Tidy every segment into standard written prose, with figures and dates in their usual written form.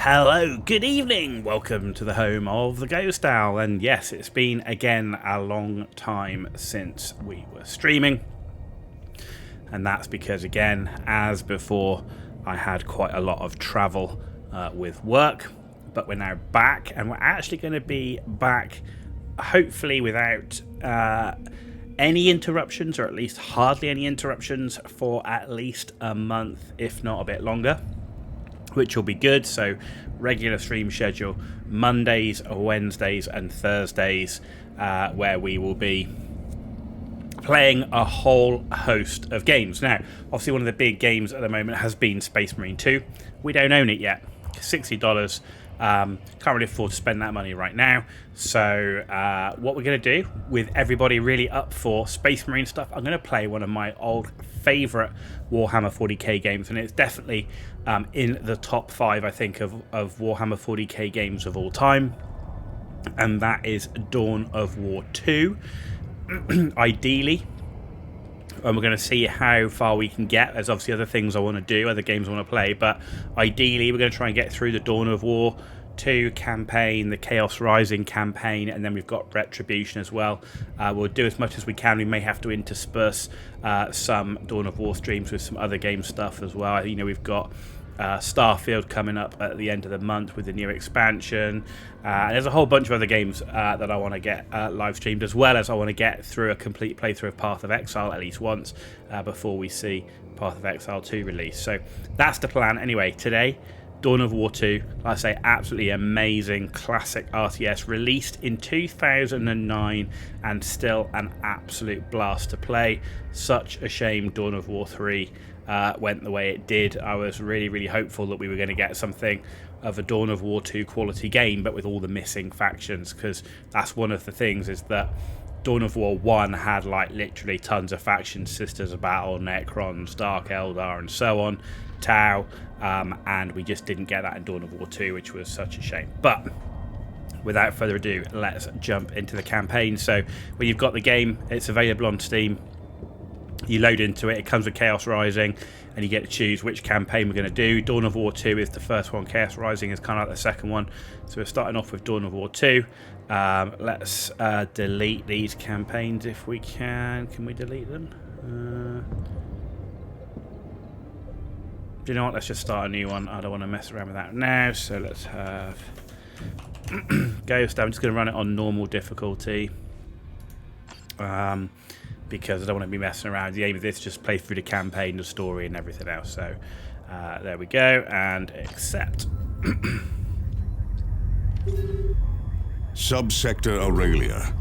Hello, good evening, welcome to the home of the Ghost Owl, and yes, it's been again a long time since we were streaming, and that's because again, as before, I had quite a lot of travel with work, but we're now back, and we're actually going to be back hopefully without any interruptions, or at least hardly any interruptions, for at least a month, if not a bit longer, which will be good. So regular stream schedule, Mondays, Wednesdays and Thursdays, where we will be playing a whole host of games. Now, obviously one of the big games at the moment has been Space Marine 2. We don't own it yet. $60. Can't really afford to spend that money right now. So what we're going to do, with everybody really up for Space Marine stuff, I'm going to play one of my old favourite Warhammer 40k games, and it's definitely in the top 5, I think, of Warhammer 40k games of all time, and that is Dawn of War 2. Ideally, and we're going to see how far we can get. There's obviously other things I want to do, other games I want to play, but ideally we're going to try and get through the Dawn of War 2 campaign, the Chaos Rising campaign, and then we've got Retribution as well. We'll do as much as we can. We may have to intersperse some Dawn of War streams with some other game stuff as well. You know, we've got Starfield coming up at the end of the month with the new expansion. And there's a whole bunch of other games that I want to get live streamed, as well as I want to get through a complete playthrough of Path of Exile at least once before we see Path of Exile 2 release. So that's the plan. Anyway, today, Dawn of War 2, like I say, absolutely amazing classic RTS, released in 2009 and still an absolute blast to play. Such a shame Dawn of War 3 went the way it did. I was really hopeful that we were going to get something of a Dawn of War 2 quality game, but with all the missing factions, because that's one of the things, is that Dawn of War 1 had like literally tons of factions: Sisters of Battle, Necrons, Dark Eldar and so on, Tau, and we just didn't get that in Dawn of War 2, which was such a shame. But without further ado, let's jump into the campaign. So when you've got the game, it's available on Steam. You load into it, it comes with Chaos Rising, and you get to choose which campaign we're going to do. Dawn of War 2 is the first one, Chaos Rising is kind of like the second one. So we're starting off with Dawn of War 2. Let's delete these campaigns if we can. Can we delete them? Do you know what? Let's just start a new one. I don't want to mess around with that now. So let's have Ghost. I'm just going to run it on normal difficulty. Because I don't want to be messing around. The aim of this is just play through the campaign, the story, and everything else. So there we go, and accept. Subsector Aurelia.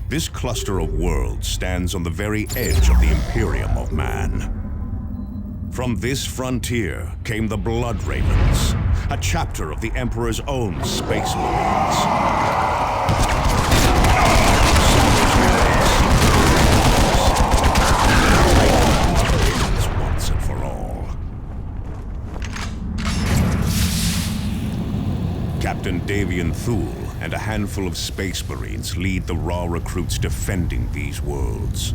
This cluster of worlds stands on the very edge of the Imperium of Man. From this frontier came the Blood Ravens, a chapter of the Emperor's own Space Marines. Once and for all. Captain Davian Thule and a handful of Space Marines lead the raw recruits defending these worlds.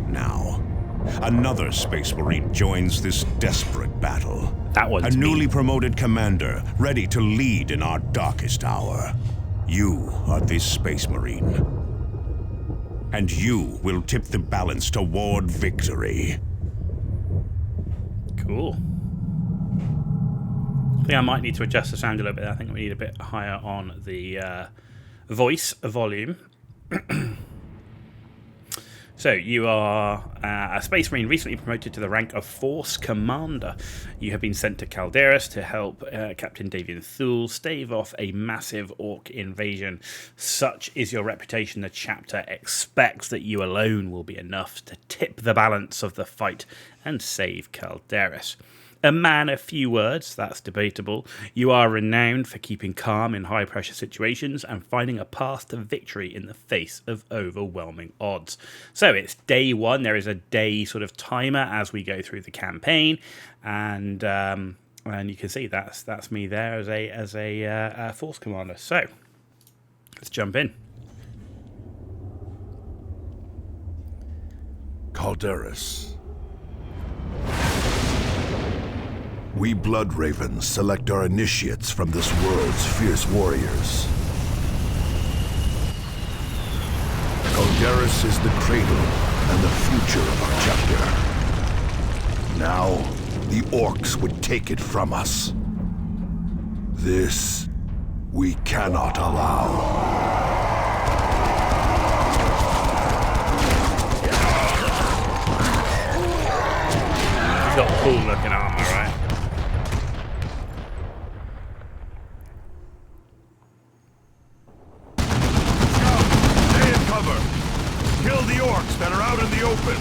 Now, another Space Marine joins this desperate battle. That one's a newly me. promoted commander, ready to lead in our darkest hour. You are this Space Marine. And you will tip the balance toward victory. Cool. I think I might need to adjust the sound a little bit. I think we need a bit higher on the voice volume. So, you are a Space Marine recently promoted to the rank of Force Commander. You have been sent to Calderas to help Captain Davian Thule stave off a massive Ork invasion. Such is your reputation, the chapter expects that you alone will be enough to tip the balance of the fight and save Calderas. A man of few words, that's debatable. You are renowned for keeping calm in high-pressure situations and finding a path to victory in the face of overwhelming odds. So it's day one. There is a day sort of timer as we go through the campaign, and you can see that's me there as a force commander. So let's jump in. Calderas. We Blood Ravens select our initiates from this world's fierce warriors. Calderis is the cradle and the future of our chapter. Now, the Orks would take it from us. This, we cannot allow. He's got cool looking armor, right? Stay in cover! Kill the Orks that are out in the open!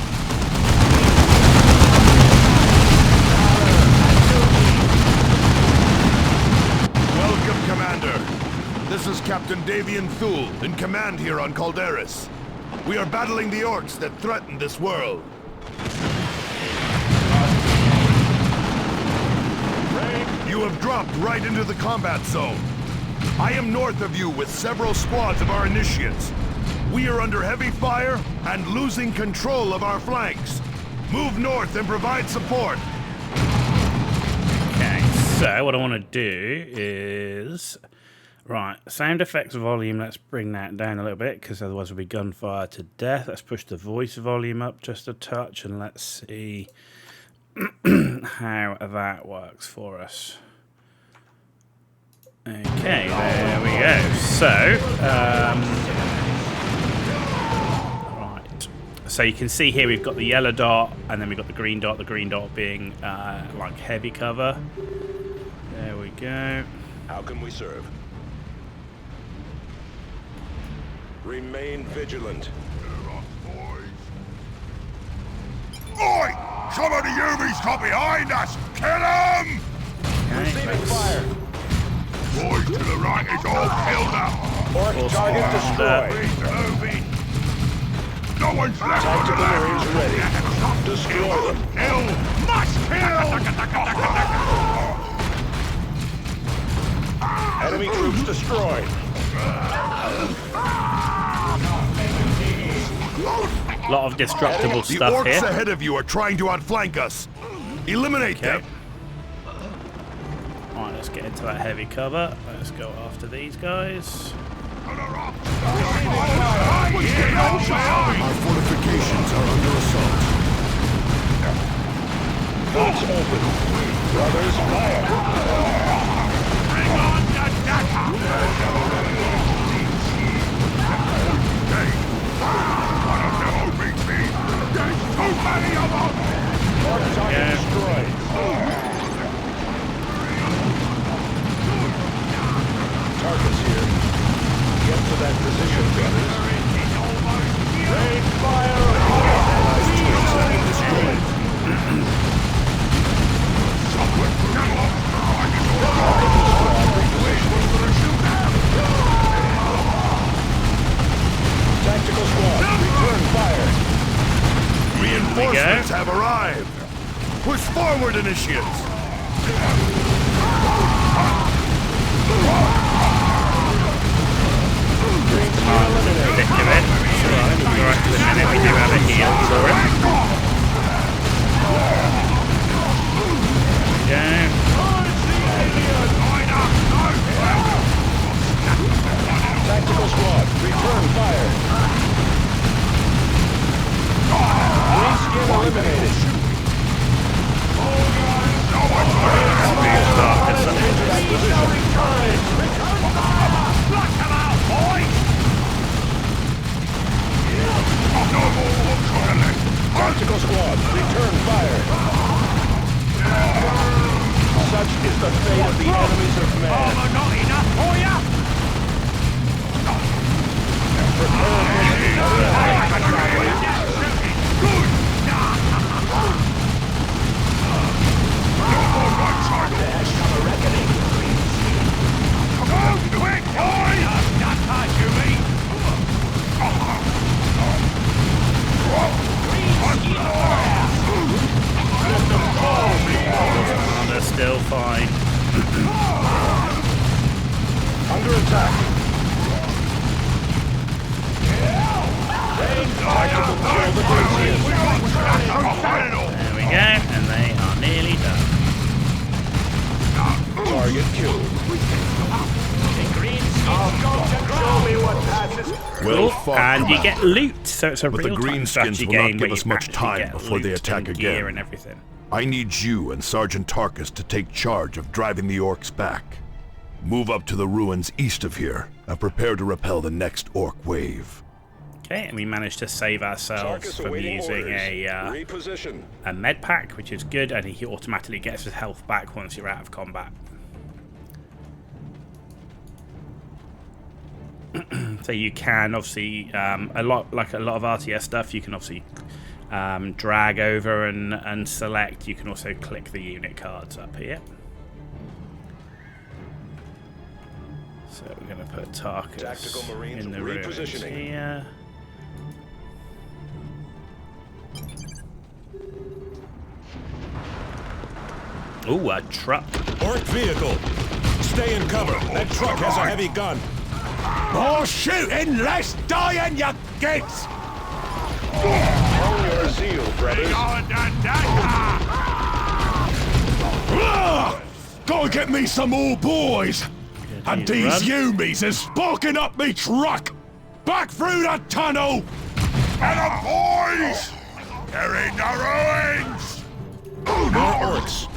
Welcome, Commander. This is Captain Davian Thule, in command here on Calderis. We are battling the Orks that threaten this world. You have dropped right into the combat zone. I am north of you with several squads of our initiates. We are under heavy fire and losing control of our flanks. Move north and provide support. Okay, so what I want to do is... Right, sound effects volume, let's bring that down a little bit, because otherwise we'll be gunfire to death. Let's push the voice volume up just a touch, and let's see how that works for us. Okay, there we go. So, right. So you can see here we've got the yellow dot, and then we've got the green dot being like heavy cover. There we go. How can we serve? Remain vigilant. Oi! Some of the Ubies got behind us! Kill them! Receiving fire. Boys to the right is all killed up! Orc target destroyed. Moving! No one's left on the left! Ready. Destroy them. Kill! Must kill! Enemy troops destroyed. A lot of destructible The stuff Orks here. ahead of you are trying to outflank us. Eliminate Okay. them. Alright, let's get into that heavy cover. Let's go after these guys. Our fortifications are under assault. Ports open. Brothers, fire. Bring on the dagger! One of them will beat me! There's too many of them! Orc target destroyed. Targets here. Get to that position, brothers. Rain fire! Allies troops have been destroyed. Tactical squad, return fire. Reinforcements have arrived. Push forward, initiates. Stick to it. Alright, for the minute we do have a heal for it. Tactical squad, return fire. Green skin eliminated. Tactical squad, return fire. Such is the fate of the enemies of man. Not enough for ya! They're still fine. Under attack. There we go, and they are nearly done. Target killed. Show me what passes. Cool. And you get loot, so it's a But the real-time greenskins strategy will not game give where us you much actually time get before they loot attack and gear again. and everything. I need you and Sergeant Tarkus to take charge of driving the Orks back. Move up to the ruins east of here and prepare to repel the next Ork wave. Okay, and we managed to save ourselves from using a med pack, which is good, and he automatically gets his health back once you're out of combat. So you can obviously a lot of RTS stuff. You can obviously drag over and select. You can also click the unit cards up here. So we're going to put Tarkus in the ruins here. Ooh, a truck. Ork vehicle. Stay in cover. That truck has a heavy gun. More shooting, less dying, you gits! Hold your zeal, brothers. Go get me some more boys! And these Yumis is sparking up me truck! Back through the tunnel! And the boys! They're in the ruins! More orcs.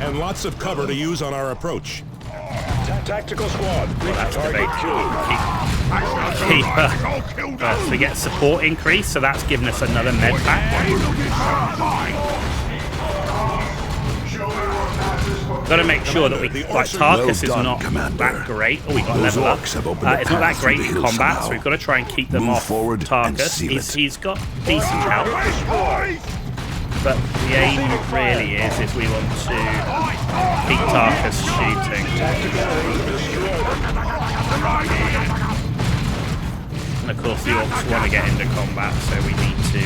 And lots of cover to use on our approach. Tactical squad. That's the big so we get support increase, so that's given us another med pack. Got to make sure that we Tarkus is not that great. Oh, we got level up. It's not that great in combat, so we've got to try and keep them off Tarkus. He's got decent health. But the aim really is we want to keep Tarkus shooting. And of course the Orks want to get into combat, so we need to...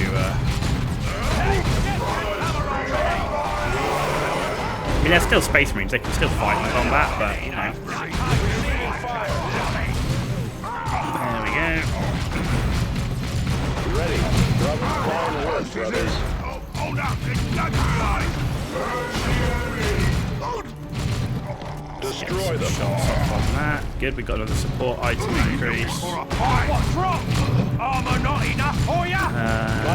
I mean, they're still Space Marines, they can still fight in combat, but, you know. There we go. Ready. Fine work, brothers. Destroy them. Shots off on that. Good, we got another support item increase. Armor not enough for ya?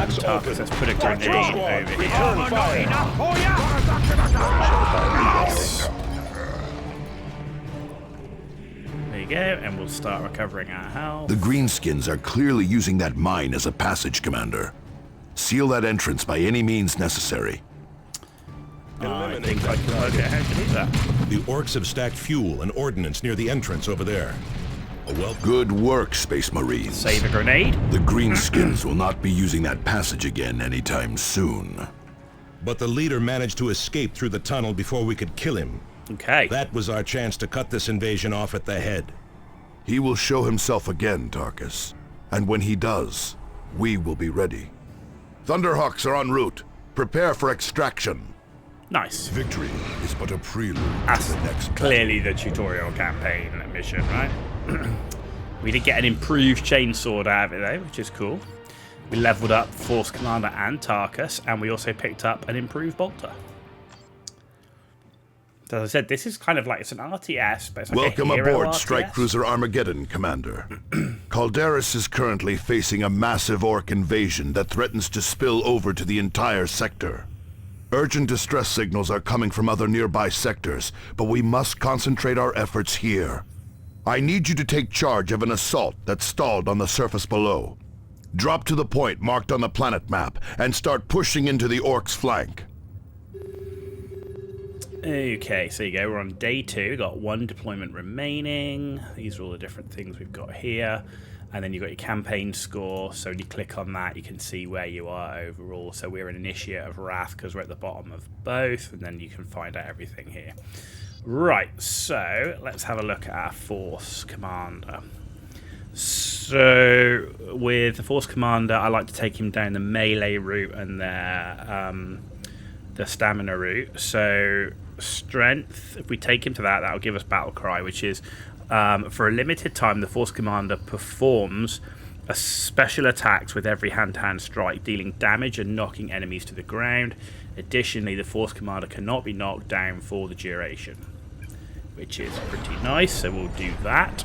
Tarkus, let's put a grenade over here. Armor not enough for ya? There you go, and we'll start recovering our health. The greenskins are clearly using that mine as a passage, Commander. Seal that entrance by any means necessary. I think I can work out how to do that. The Orks have stacked fuel and ordnance near the entrance over there. Good work, Space Marines. Save a grenade. The greenskins will not be using that passage again anytime soon. But the leader managed to escape through the tunnel before we could kill him. Okay. That was our chance to cut this invasion off at the head. He will show himself again, Tarkus. And when he does, we will be ready. Thunderhawks are en route. Prepare for extraction. Nice. Victory is but a prelude That's to the next clearly the tutorial campaign mission, right? We did get an improved chainsword out of it though, which is cool. We leveled up Force Commander and Tarkus, and we also picked up an improved bolter. So as I said, this is kind of like, it's an RTS, but it's like Welcome a hero aboard RTS. Strike Cruiser Armageddon, Commander. Calderis is currently facing a massive Ork invasion that threatens to spill over to the entire sector. Urgent distress signals are coming from other nearby sectors, but we must concentrate our efforts here. I need you to take charge of an assault that's stalled on the surface below. Drop to the point marked on the planet map and start pushing into the Orks' flank. Okay, so you go, we're on day 2, we've got 1 deployment remaining. These are all the different things we've got here. And then you've got your campaign score, so when you click on that, you can see where you are overall. So we're an Initiate of Wrath because we're at the bottom of both, and then you can find out everything here. Right, so let's have a look at our Force Commander. So with the Force Commander, I like to take him down the melee route and the stamina route. So strength, if we take him to that, that'll give us Battle Cry, which is for a limited time, the Force Commander performs a special attacks with every hand-to-hand strike, dealing damage and knocking enemies to the ground. Additionally, the Force Commander cannot be knocked down for the duration. which is pretty nice, so we'll do that.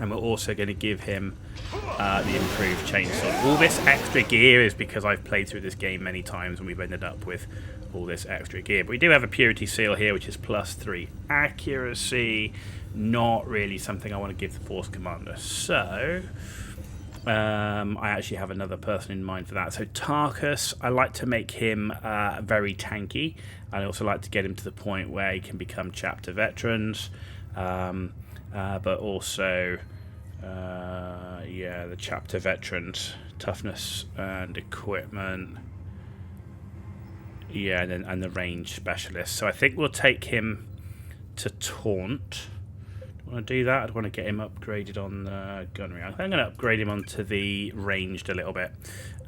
And we're also going to give him the improved chainsaw. All this extra gear is because I've played through this game many times and we've ended up with all this extra gear. But we do have a purity seal here, which is +3 accuracy. Not really something I want to give the Force Commander. So I actually have another person in mind for that. So Tarkus, I like to make him very tanky. I also like to get him to the point where he can become chapter veterans. But also, the chapter veterans, toughness and equipment. Yeah, and the range specialist. So I think we'll take him to taunt. Do I want to do that? I want to get him upgraded on the gunnery. I think I'm going to upgrade him onto the ranged a little bit.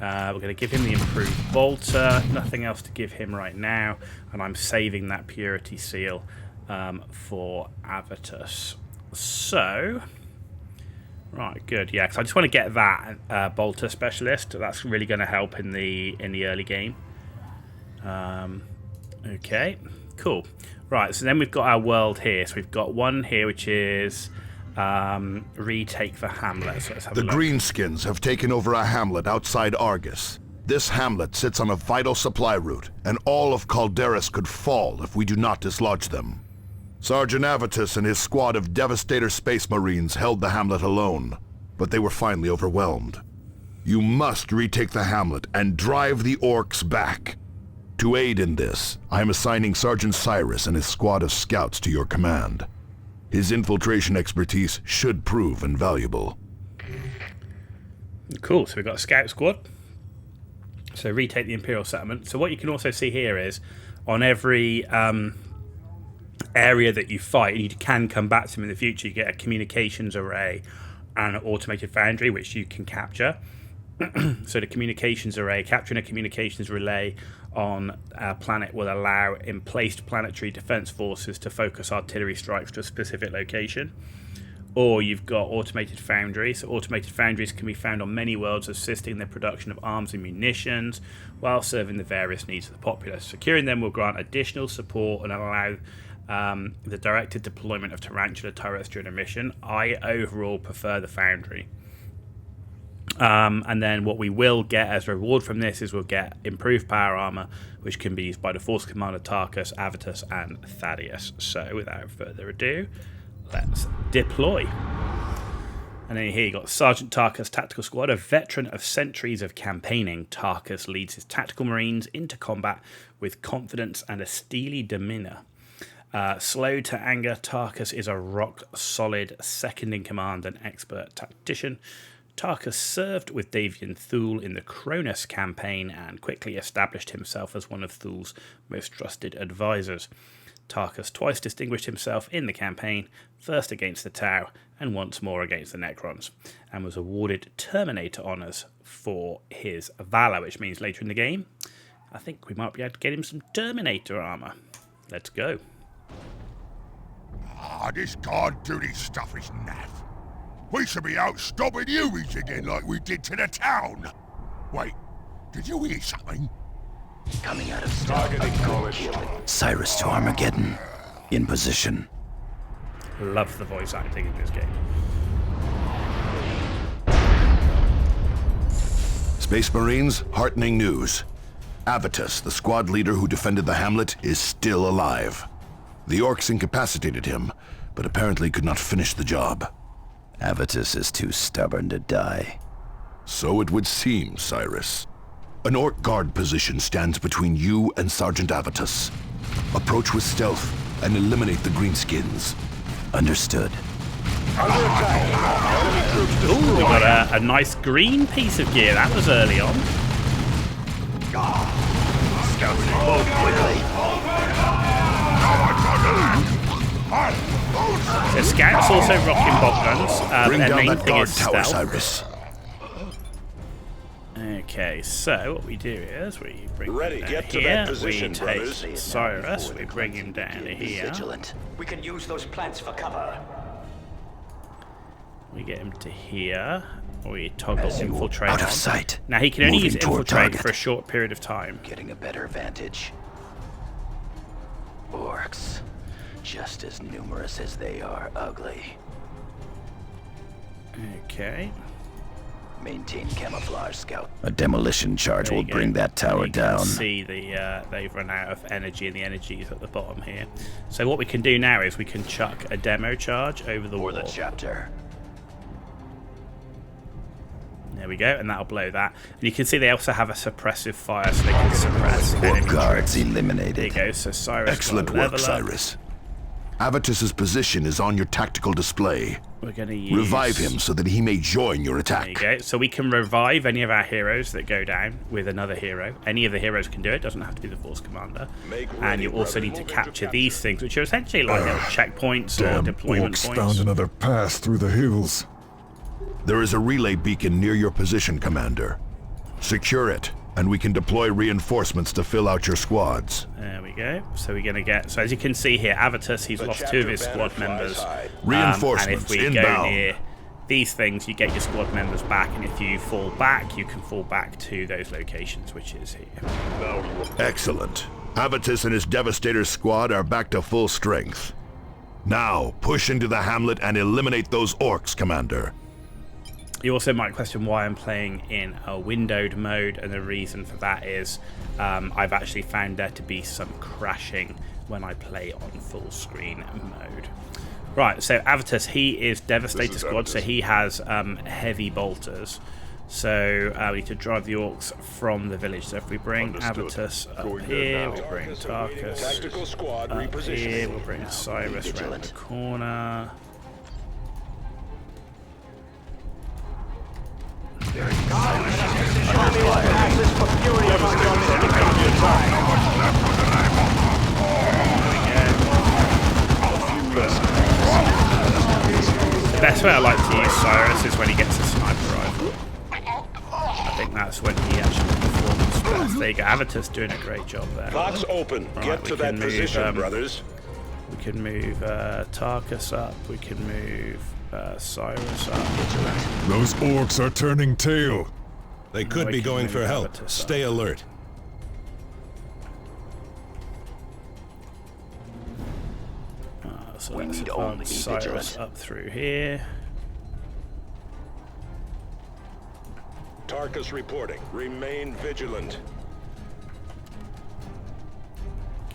We're going to give him the improved bolter. Nothing else to give him right now. And I'm saving that purity seal for Avitus. So, right, good. Yeah, because I just want to get that bolter specialist. That's really going to help in the early game. Okay, cool. Right, so then we've got our world here. So we've got one here which is retake the hamlet. So let's have a look. The Greenskins have taken over a hamlet outside Argus. This hamlet sits on a vital supply route, and all of Calderis could fall if we do not dislodge them. Sergeant Avitus and his squad of Devastator Space Marines held the hamlet alone, but they were finally overwhelmed. You must retake the hamlet and drive the Orks back. To aid in this, I am assigning Sergeant Cyrus and his squad of scouts to your command. His infiltration expertise should prove invaluable. Cool, so we've got a scout squad. So retake the Imperial settlement. So what you can also see here is on every area that you fight, and you can come back to them in the future, you get a communications array and an automated foundry which you can capture. So the communications array, capturing a communications relay on our planet will allow emplaced planetary defense forces to focus artillery strikes to a specific location. Or you've got automated foundries. So automated foundries can be found on many worlds, assisting in the production of arms and munitions while serving the various needs of the populace. Securing them will grant additional support and allow the directed deployment of tarantula turrets during a mission. I overall prefer the foundry. And then what we will get as a reward from this is we'll get improved power armor, which can be used by the Force Commander Tarkus, Avitus, and Thaddeus. So without further ado, let's deploy. And then here you got Sergeant Tarkus' tactical squad, a veteran of centuries of campaigning. Tarkus leads his tactical marines into combat with confidence and a steely demeanor. Slow to anger, Tarkus is a rock-solid second-in-command and expert tactician. Tarkus served with Davian Thule in the Cronus campaign and quickly established himself as one of Thule's most trusted advisors. Tarkus twice distinguished himself in the campaign, first against the Tau and once more against the Necrons, and was awarded Terminator honours for his valour, which means later in the game, I think we might be able to get him some Terminator armour. Let's go. This guard duty stuff is naff. We should be out stopping humans again like we did to the town. Wait, did you hear something? Coming out of stock. Cyrus to Armageddon. In position. Love the voice acting in this game. Space Marines, heartening news. Avitus, the squad leader who defended the hamlet, is still alive. The Orks incapacitated him, but apparently could not finish the job. Avitus is too stubborn to die. So it would seem, Cyrus. An Ork guard position stands between you and Sergeant Avitus. Approach with stealth and eliminate the Greenskins. Understood. Ooh, we got a nice green piece of gear. That was early on. Scouts move quickly. So scouts also rocking bolt guns. Bring their down main that thing guard is tower, stealth. Cyrus. Okay, so what we do is we bring Ready, him down get to here. that position, we brothers. take Cyrus, we bring him down to here. Vigilant. We can use those plants for cover. We get him to here. We toggle infiltrate Out of on. sight. Now he can only Moving use toward infiltrate target. for a short period of time. Getting a better vantage. Orks. just as numerous as they are ugly. Okay. Maintain camouflage, Scout. A demolition charge There will you go. bring that tower You can down. see they've run out of energy, and the energy is at the bottom here. So what we can do now is we can chuck a demo charge over the For wall. the chapter. There we go, and that'll blow that. And you can see they also have a suppressive fire, so they can suppress enemy Guards troops. eliminated. There you go. So Cyrus. Excellent got a work, level up. Cyrus. Avitus's position is on your tactical display. We're going to use... Revive him so that he may join your There attack. you go. So we can revive any of our heroes that go down with another hero. Any of the heroes can do it. Doesn't have to be the Force Commander. And you also need to capture these things, which are essentially like little checkpoints or Damn deployment Orks points. found another pass through the hills. There is a relay beacon near your position, Commander. Secure it, and we can deploy reinforcements to fill out your squads. There we go. So we're going to get... So as you can see here, Avitus, he's lost 2 of his squad members. Reinforcements and if we inbound. go near these things, you get your squad members back. And if you fall back, you can fall back to those locations, which is here. Excellent. Avitus and his Devastator squad are back to full strength. Now, push into the hamlet and eliminate those Orks, Commander. You also might question why I'm playing in a windowed mode, and the reason for that is I've actually found there to be some crashing when I play on full screen mode. Right, so Avitus, he is Devastator squad, so he has heavy bolters. So we need to drive the Orks from the village. So if we bring Avitus up here, we bring Tarkus Tactical squad up here, repositioning. we'll bring Cyrus around the corner. The best way I like to use Cyrus is when he gets a sniper rifle. I think that's when he actually performs best. There you go, Avitus doing a great job there. Clock's open. Right, Get we to that can move, position, brothers. We can move Tarkus up, we can move Cyrus up. Those Orks are turning tail. They could we be can going move for help. Avitus up. Stay alert. So We let's need only advance be Cyrus vigilant. up through here. Tarkus reporting. Remain vigilant.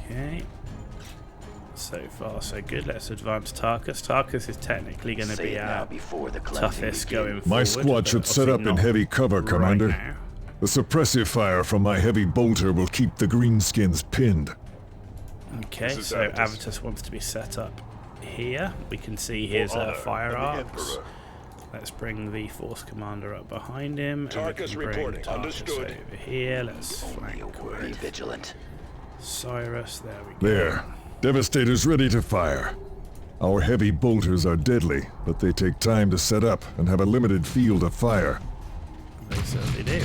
Okay. So far, so good. Let's advance Tarkus. Tarkus is technically going to Say be it now our before the cleansing toughest begins. going forward. My squad but should set obviously up in not heavy cover, right Commander. now. The suppressive fire from my heavy bolter will keep the greenskins pinned. Okay, so Avitus wants to be set up here. We can see his fire arcs. Let's bring the Force Commander up behind him. And we Tarkus can bring reporting. Tarkus Understood. over here. Let's Only a flank word. Be with vigilant. Cyrus. There we go. There. Devastator's ready to fire. Our heavy bolters are deadly, but they take time to set up and have a limited field of fire. They certainly do.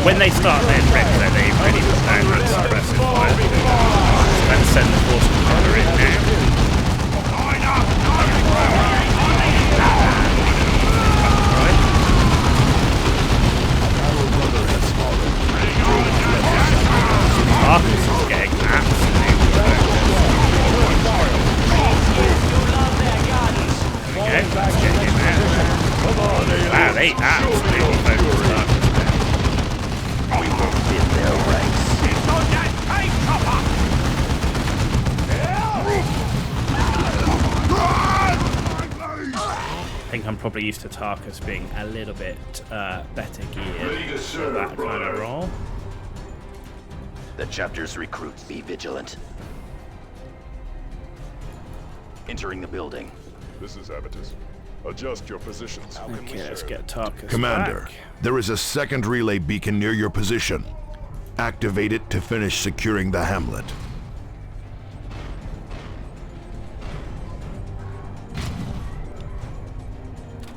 When they start their trip, though, they really put down that suppressive fire. So let's send the Force Commander in now. Tarkus is getting absolutely okay, let's get him there. Wow, they absolutely focused Tarkus there. We will fit their ranks. I think I'm probably used to Tarkus being a little bit better geared for that kind of role. The chapter's recruits. Be vigilant. Entering the building. This is Avitus. Adjust your positions. Okay, let's get Tarkus Commander, back. there is a second relay beacon near your position. Activate it to finish securing the hamlet.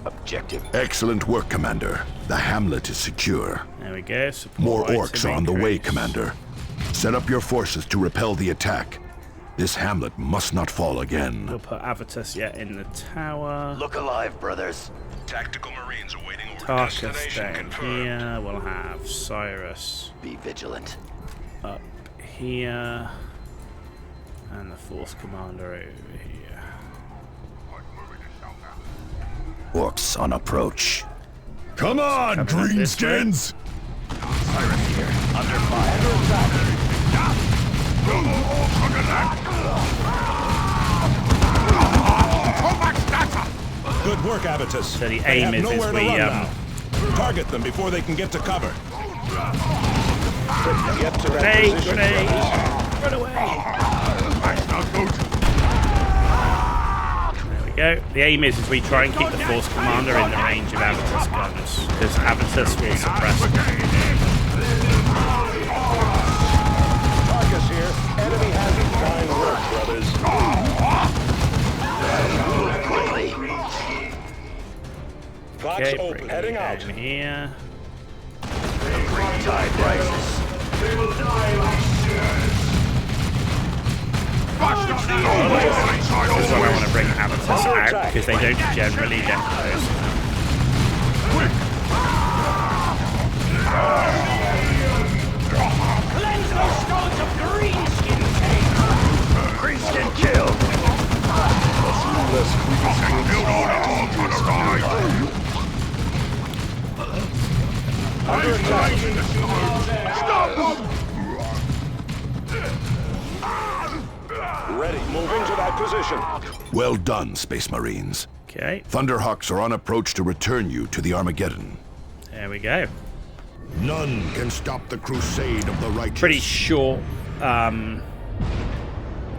Objective. Excellent work, Commander. The hamlet is secure. There we go. Support More item Orks are on the way, increase. Commander. Set up your forces to repel the attack. This hamlet must not fall again. We'll put Avitus in the tower. Look alive, brothers. Tactical Marines awaiting order. Tarkus Destination down confirmed. here. We'll have Cyrus Be vigilant. up here. And the Force Commander over here. Orks on approach. Come on, greenskins! Cyrus here. Under fire. Good work, Avitus. So the They aim have is nowhere to we run now. Target them before they can get to cover. Get to that Grenade, position, grenade! brothers. Run away! There we go. The aim is we try and keep the Force Commander in the range of Avitus guns, because Avitus will suppress them. Marcus here. Enemy has fine work, brothers. Clock's Okay, open. bring Heading it out. down here. Tide rises. This is when I want to bring Avitus out, because they don't generally get close. Cleanse those stones of greenskin tape. Greenskin killed. Under attack. Ready. Moving to that position. Well done, Space Marines. Okay, Thunderhawks are on approach to return you to the Armageddon. there we go. None can stop the crusade of the righteous. Pretty short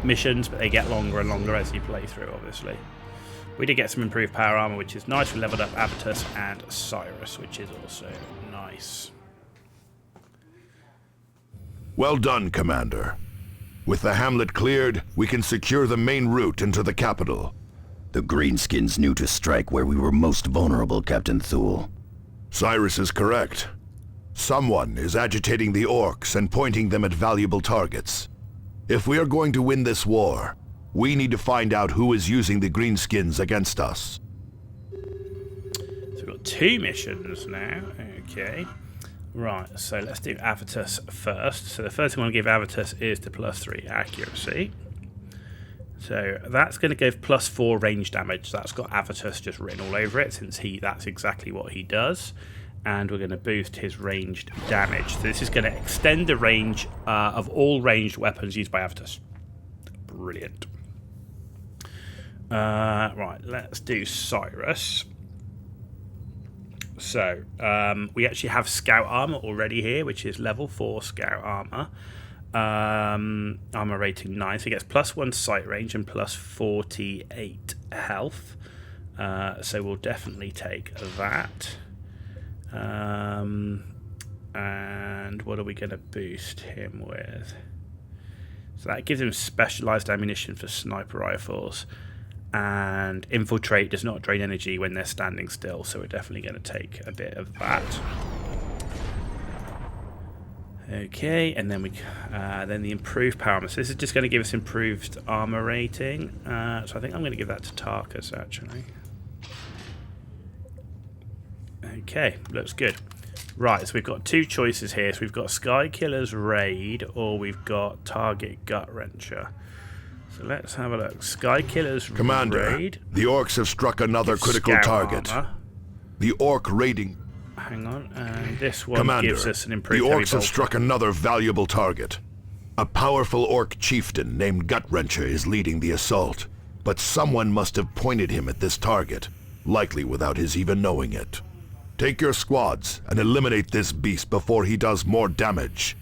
missions, but they get longer and longer as you play through, obviously. We did get some improved power armor, which is nice. We leveled up Avitus and Cyrus, which is also nice. Well done, Commander. With the hamlet cleared, we can secure the main route into the capital. The Greenskins knew to strike where we were most vulnerable, Captain Thule. Cyrus is correct. Someone is agitating the Orks and pointing them at valuable targets. If we are going to win this war, we need to find out who is using the Greenskins against us. So we've got 2 missions now. Okay. Right, so let's do Avitus first. So the first thing I want to give Avitus is the +3 accuracy. So that's going to give +4 range damage. That's got Avitus just written all over it, since that's exactly what he does. And we're going to boost his ranged damage. So this is going to extend the range of all ranged weapons used by Avitus. Brilliant. Right, let's do Cyrus. So, we actually have Scout Armor already here, which is level 4 Scout Armor. Armor rating 9, so he gets +1 sight range and +48 health. So we'll definitely take that. And what are we going to boost him with? So that gives him specialized ammunition for sniper rifles. And infiltrate does not drain energy when they're standing still, so we're definitely going to take a bit of that. Okay, and then then the improved power armor. So this is just going to give us improved armor rating. So I think I'm going to give that to Tarkus, actually. Okay, looks good. Right, so we've got 2 choices here. So we've got Sky Killer's Raid, or we've got Target Gut Wrencher. So let's have a look. Sky Killer's Commander, Raid. the Orks have struck another critical Scout target. Armor. The Ork raiding... Hang on, and this one Commander, gives us an the improved Orks heavy have bolter. struck another valuable target. A powerful Ork chieftain named Gut Wrencher is leading the assault, but someone must have pointed him at this target, likely without his even knowing it. Take your squads and eliminate this beast before he does more damage.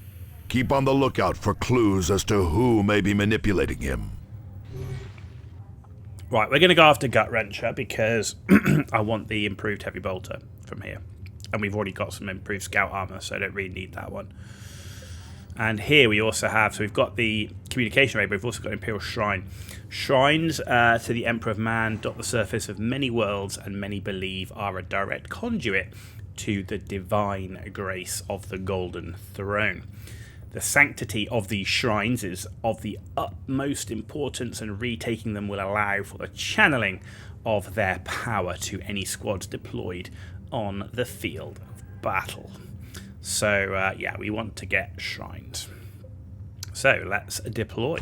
Keep on the lookout for clues as to who may be manipulating him. Right, we're going to go after Gut Wrencher because I want the improved heavy bolter from here. And we've already got some improved scout armor, so I don't really need that one. And here we also have, so we've got the communication raid, but we've also got Imperial Shrine. Shrines to the Emperor of Man dot the surface of many worlds, and many believe are a direct conduit to the divine grace of the Golden Throne. The sanctity of these shrines is of the utmost importance, and retaking them will allow for the channeling of their power to any squads deployed on the field of battle. So, yeah, we want to get shrines. So, let's deploy.